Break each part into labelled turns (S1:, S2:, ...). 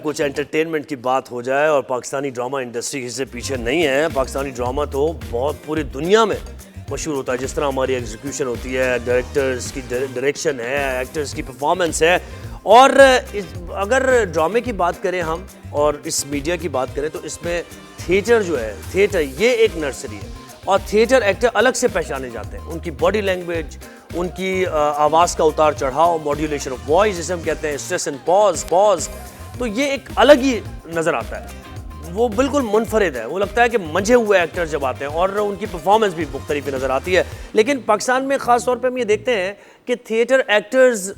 S1: कुछ एंटरटेनमेंट की बात हो जाए और पाकिस्तानी ड्रामा इंडस्ट्री से पीछे नहीं है। पाकिस्तानी ड्रामा तो बहुत पूरी दुनिया में मशहूर होता है। जिस तरह हमारी एग्जीक्यूशन होती है, डायरेक्टर्स की डायरेक्शन है, एक्टर्स की परफॉर्मेंस है। और अगर ड्रामे की बात करें हम और इस मीडिया की बात करें तो इसमें थिएटर जो है, थिएटर ये एक नर्सरी है और थिएटर एक्टर अलग से पहचाने जाते हैं। उनकी बॉडी लैंग्वेज, उनकी आवाज़ का उतार चढ़ाव, मॉड्यूलेशन ऑफ वॉइस जिसे हम कहते हैं, स्ट्रेस एंड पॉज, तो ये एक अलग ही नज़र आता है। वो बिल्कुल मुनफरिद है। वो लगता है कि मंझे हुए एक्टर्स जब आते हैं और उनकी परफॉर्मेंस भी मुख्तलिफ नज़र आती है। लेकिन पाकिस्तान में ख़ास तौर पर हम ये देखते हैं कि थिएटर एक्टर्स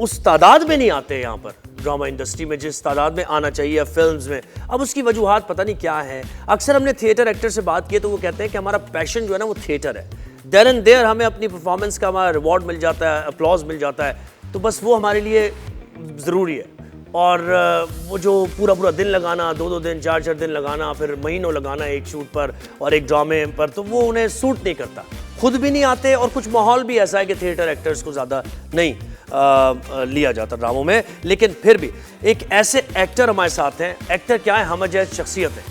S1: उस तादाद में नहीं आते यहाँ पर ड्रामा इंडस्ट्री में जिस तादाद में आना चाहिए फिल्म्स में। अब उसकी वजूहात पता नहीं क्या है। अक्सर हमने थिएटर एक्टर से बात की तो वो कहते हैं कि हमारा पैशन जो है ना वो थिएटर है। देयर एंड देयर हमें अपनी परफॉर्मेंस का हमारा रिवॉर्ड मिल जाता है, अपलॉज मिल जाता है, तो बस वो हमारे लिए ज़रूरी है। और वो जो पूरा पूरा दिन लगाना, दो दिन, चार दिन लगाना, फिर महीनों लगाना एक शूट पर और एक ड्रामे पर, तो वो उन्हें सूट नहीं करता। खुद भी नहीं आते और कुछ माहौल भी ऐसा है कि थिएटर एक्टर्स को ज़्यादा नहीं लिया जाता ड्रामों में। लेकिन फिर भी एक ऐसे एक्टर हमारे साथ हैं। एक्टर क्या है? हम जैसे शख्सियत है।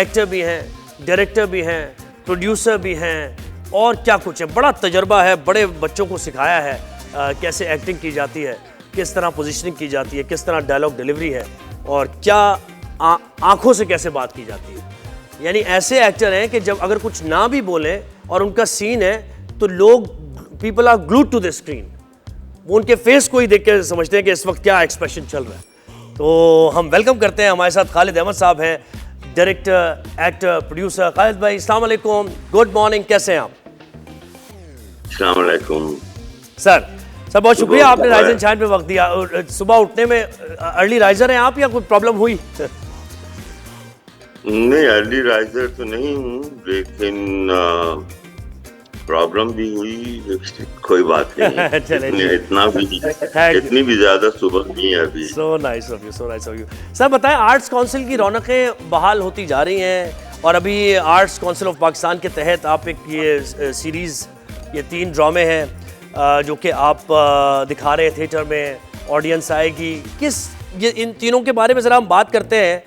S1: एक्टर भी हैं, डायरेक्टर भी हैं, प्रोड्यूसर भी हैं और क्या कुछ है। बड़ा तजर्बा है, बड़े बच्चों को सिखाया है कैसे एक्टिंग की जाती है, किस तरह पोजीशनिंग की जाती है, किस तरह डायलॉग डिलीवरी है और क्या आंखों से कैसे बात की जाती है। यानी ऐसे एक्टर हैं कि जब अगर कुछ ना भी बोलें और उनका सीन है तो लोग, people are glued to the screen. वो उनके फेस को ही देख के समझते हैं कि इस वक्त क्या एक्सप्रेशन चल रहा है। तो हम वेलकम करते हैं, हमारे साथ खालिद अहमद साहब हैं, डायरेक्टर, एक्टर, प्रोड्यूसर। खालिद भाई अस्सलाम वालेकुम, गुड मॉर्निंग, कैसे हैं आप?
S2: अस्सलाम वालेकुम
S1: सर बहुत शुक्रिया आपने राइज एंड शाइन पे वक्त दिया। सुबह उठने में अर्ली राइजर हैं आप या कोई प्रॉब्लम हुई?
S2: नहीं, अर्ली राइजर तो नहीं हूँ, लेकिन प्रॉब्लम भी हुई, लेकिन कोई बात नहीं। इतनी भी ज्यादा सुबह नहीं है अभी।
S1: So nice of you, so nice of you. Sir बताएं, आर्ट्स काउंसिल की रौनकें बहाल होती जा रही हैं और अभी आर्ट्स काउंसिल ऑफ पाकिस्तान के तहत आप एक ये सीरीज़, ये 3 ड्रामे हैं जो कि आप दिखा रहे हैं थिएटर में, ऑडियंस आएगी किस, ये इन तीनों के बारे में ज़रा हम बात करते हैं।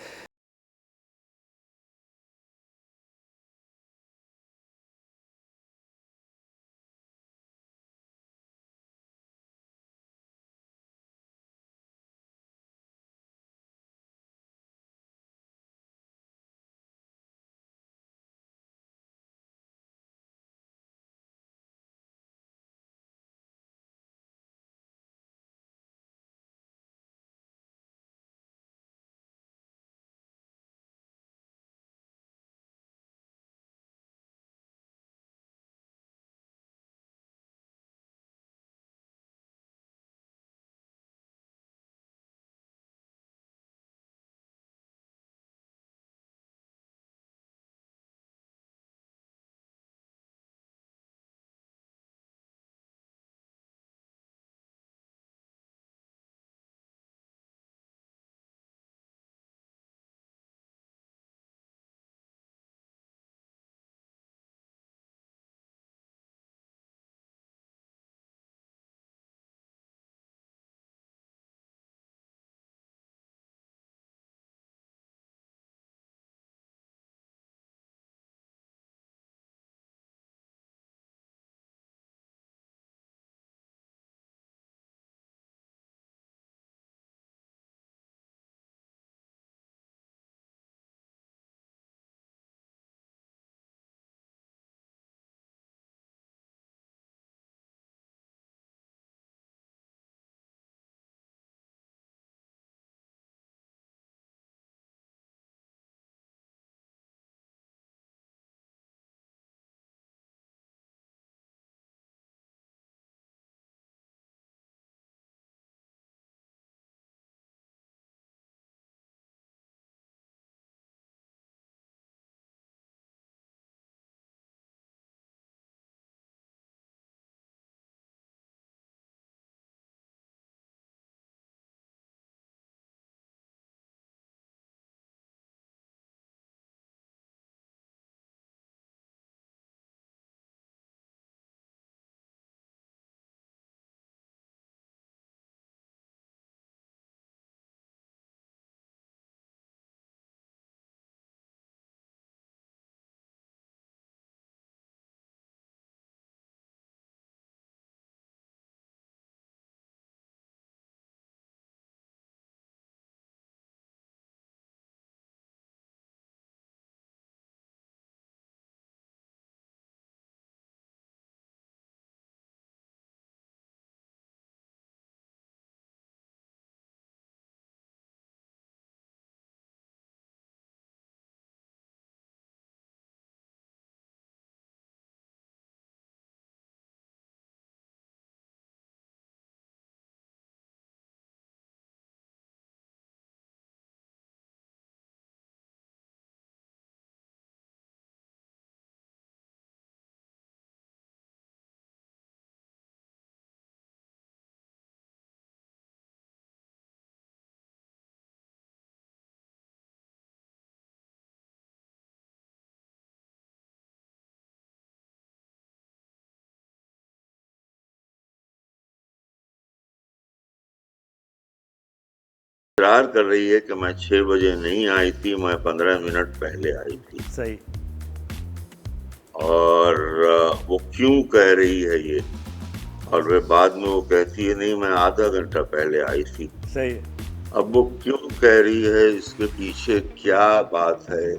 S2: इकरार कर रही है कि मैं 6 बजे नहीं आई थी, मैं 15 मिनट पहले आई थी।
S1: सही।
S2: और वो क्यों कह रही है ये, और वे बाद में वो कहती है नहीं मैं आधा घंटा पहले आई थी।
S1: सही।
S2: अब वो क्यों कह रही है, इसके पीछे क्या बात है,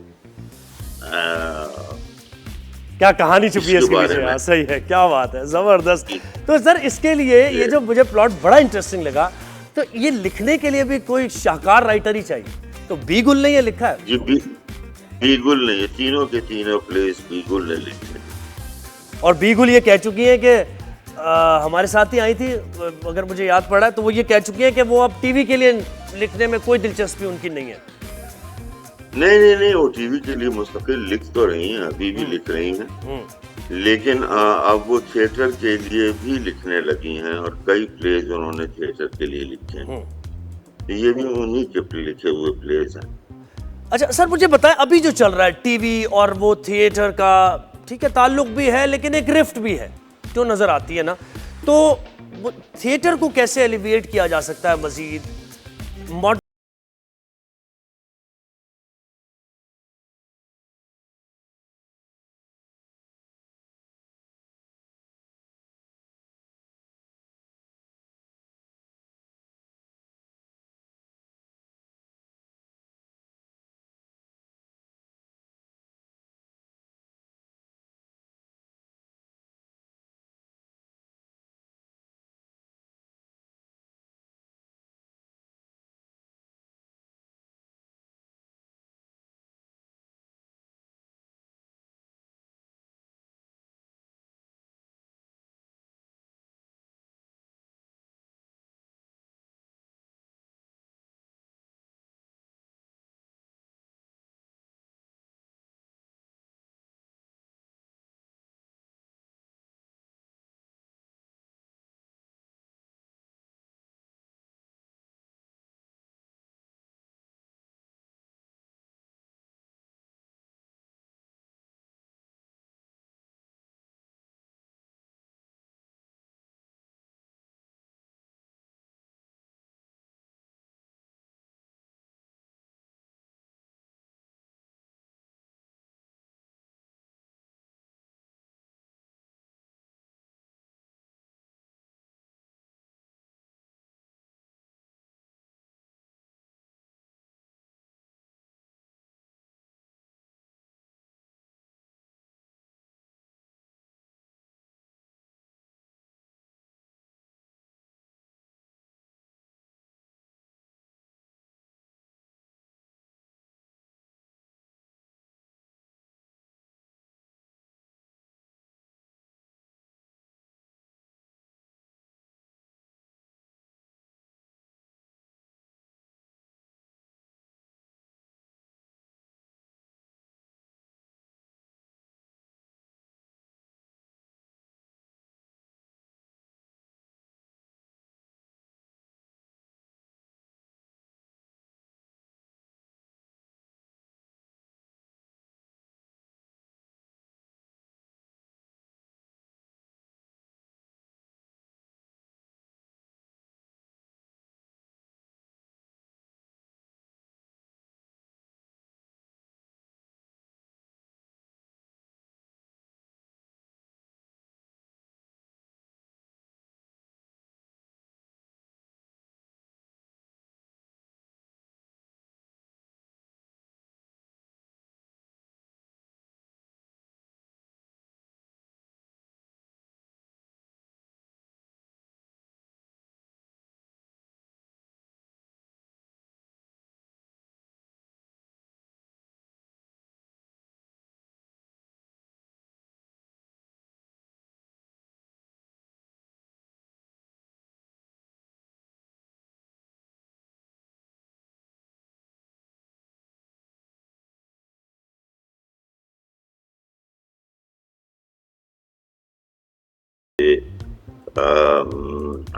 S1: क्या कहानी छुपी है इसके पीछे? हाँ सही है, क्या बात है, जबरदस्त। तो सर इसके लिए ये जो मुझे प्लॉट बड़ा इंटरेस्टिंग लगा, तो ये लिखने के लिए भी कोई शाहकार राइटर ही चाहिए, तो बी गुल ने ये लिखा है?
S2: जी बी गुल ने, ये तीनों के तीनों प्लेस बी गुल ने लिखे।
S1: और बी गुल ये कह चुकी हैं कि हमारे साथ ही आई थी, अगर मुझे याद पड़ा है, तो वो ये कह चुकी हैं कि वो अब टीवी के लिए लिखने में कोई दिलचस्पी उनकी नहीं है।
S2: नहीं, वो टीवी के लिए मुस्तकिल लिख तो रही हैं, अभी भी लिख रही हैं, लेकिन अब वो थिएटर के लिए भी लिखने लगी हैं, और कई प्लेज उन्होंने थिएटर के लिए लिखे हैं। ये भी उन्हीं के लिखे हुए प्लेज हैं।
S1: अच्छा सर मुझे बताएं, अभी जो चल रहा है टीवी और वो थिएटर का, ठीक है ताल्लुक भी है लेकिन एक रिफ्ट भी है जो नजर आती है ना, तो थिएटर को कैसे एलिवेट किया जा सकता है मजीद?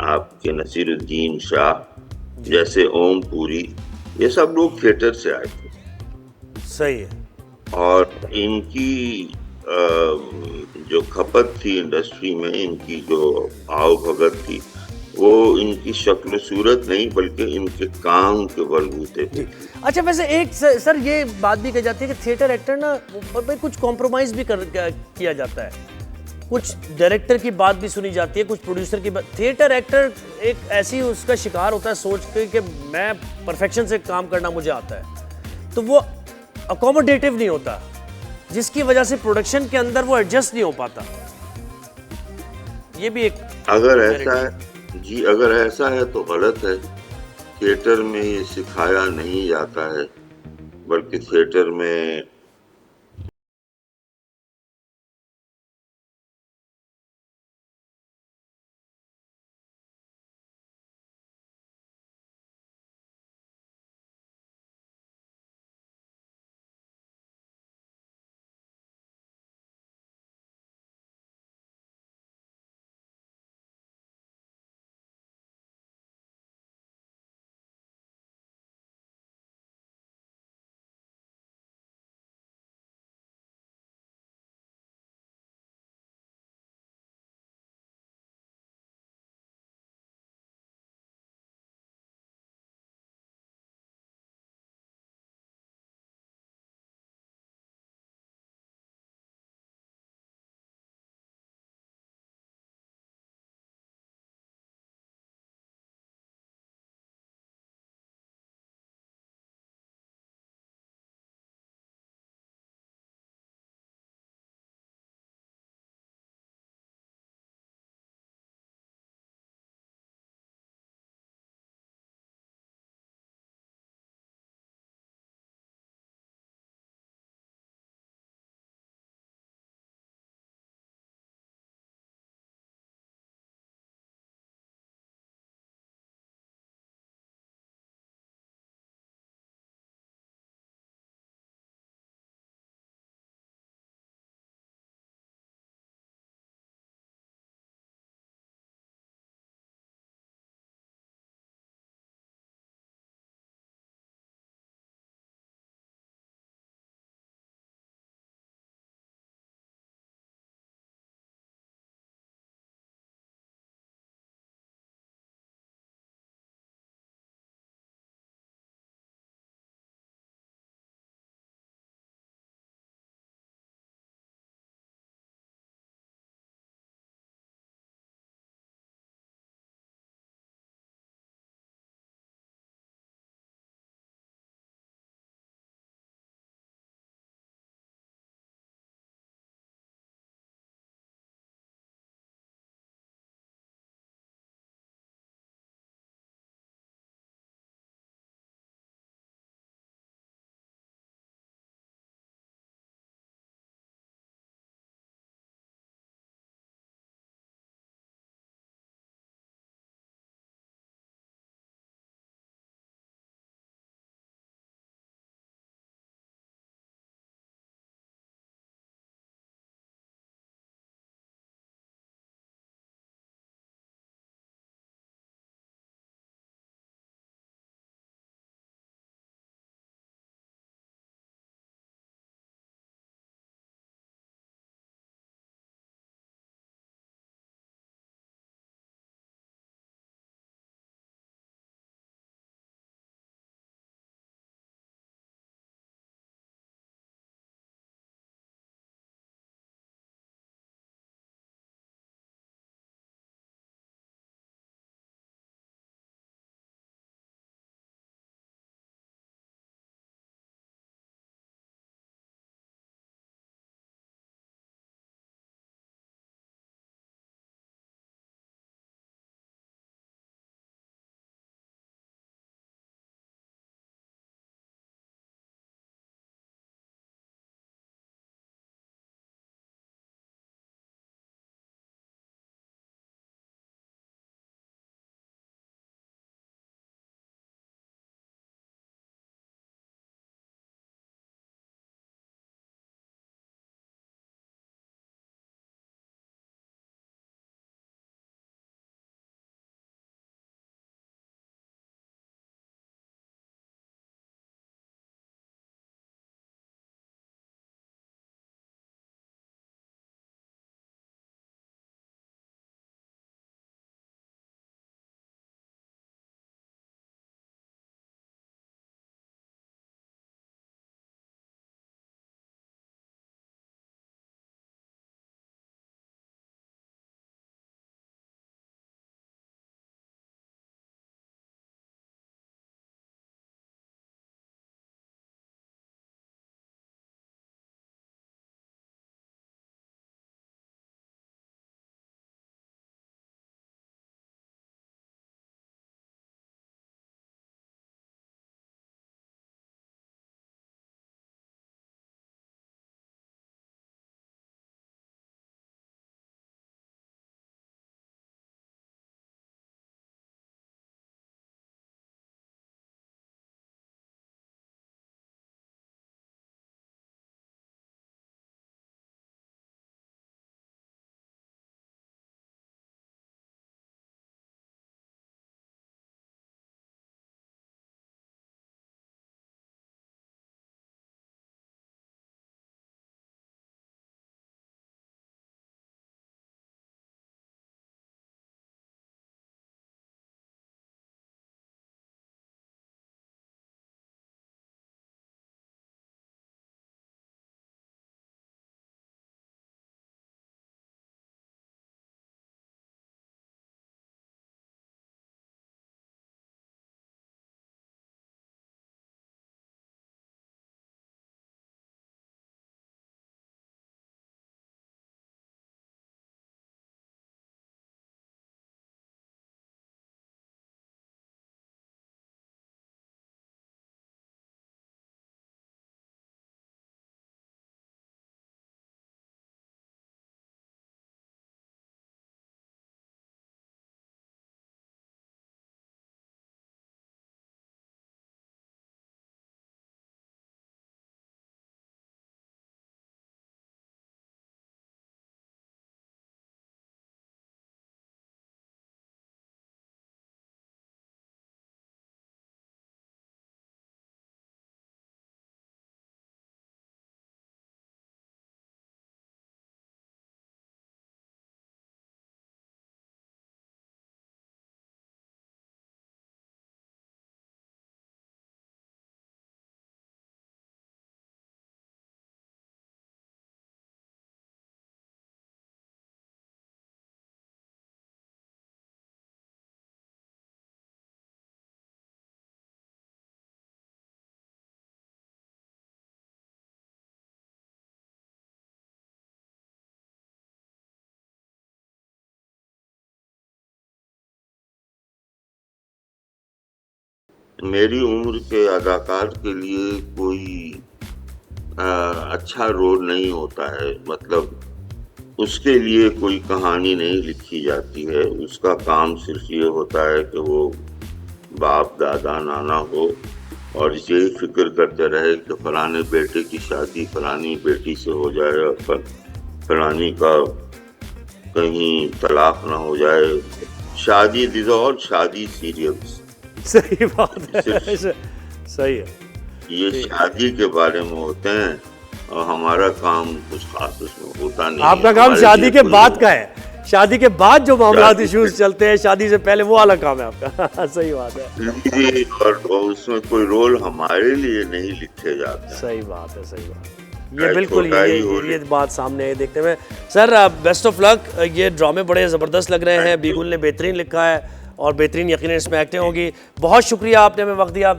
S2: आपके नसीरुद्दीन शाह जैसे ओम पुरी, ये सब लोग थिएटर से आए थे।
S1: सही है।
S2: और इनकी जो खपत थी इंडस्ट्री में, इनकी जो आओ भगत थी, वो इनकी शक्ल सूरत नहीं बल्कि इनके काम के बलबूते पे।
S1: अच्छा, वैसे एक सर ये बात भी कही जाती है कि थिएटर एक्टर ना कुछ कॉम्प्रोमाइज़ भी किया जाता है, कुछ डायरेक्टर की बात भी सुनी जाती है, कुछ प्रोड्यूसर की बात। थिएटर एक्टर एक ऐसी उसका शिकार होता है सोच के कि मैं परफेक्शन से काम करना मुझे आता है, तो वो अकोमोडेटिव नहीं होता, जिसकी वजह से प्रोडक्शन के अंदर वो एडजस्ट नहीं हो पाता। ये भी एक
S2: अगर ऐसा है जी, अगर ऐसा है तो गलत है। थिएटर में ये सिखाया नहीं जाता है, बल्कि थिएटर में मेरी उम्र के अदाकार के लिए कोई अच्छा रोल नहीं होता है, मतलब उसके लिए कोई कहानी नहीं लिखी जाती है। उसका काम सिर्फ ये होता है कि वो बाप दादा नाना हो और यही फिक्र करते रहे कि फलाने बेटे की शादी फलानी बेटी से हो जाए और फलानी का कहीं तलाक ना हो जाए। शादी दिस और शादी सीरियल्स
S1: सही बात है, सही है।
S2: ये शादी के बारे में होते हैं और हमारा काम कुछ खास उसमें होता नहीं।
S1: आपका काम शादी के बाद का है, शादी के बाद जो मामलात इश्यूज चलते हैं, शादी से पहले वो अलग काम है आपका। सही बात है।
S2: और उसमें कोई रोल हमारे लिए नहीं लिखे जाते।
S1: सही बात है, सही बात है। ये बिल्कुल ये बात सामने है देखते हुए। Sir best of luck. ये ड्रामे बड़े ज़बरदस्त लग रहे हैं, बिगुल ने बेहतरीन लिखा है और बेहतरीन यकीनन इसमें एक्टिंग होगी। बहुत शुक्रिया आपने हमें वक्त दिया।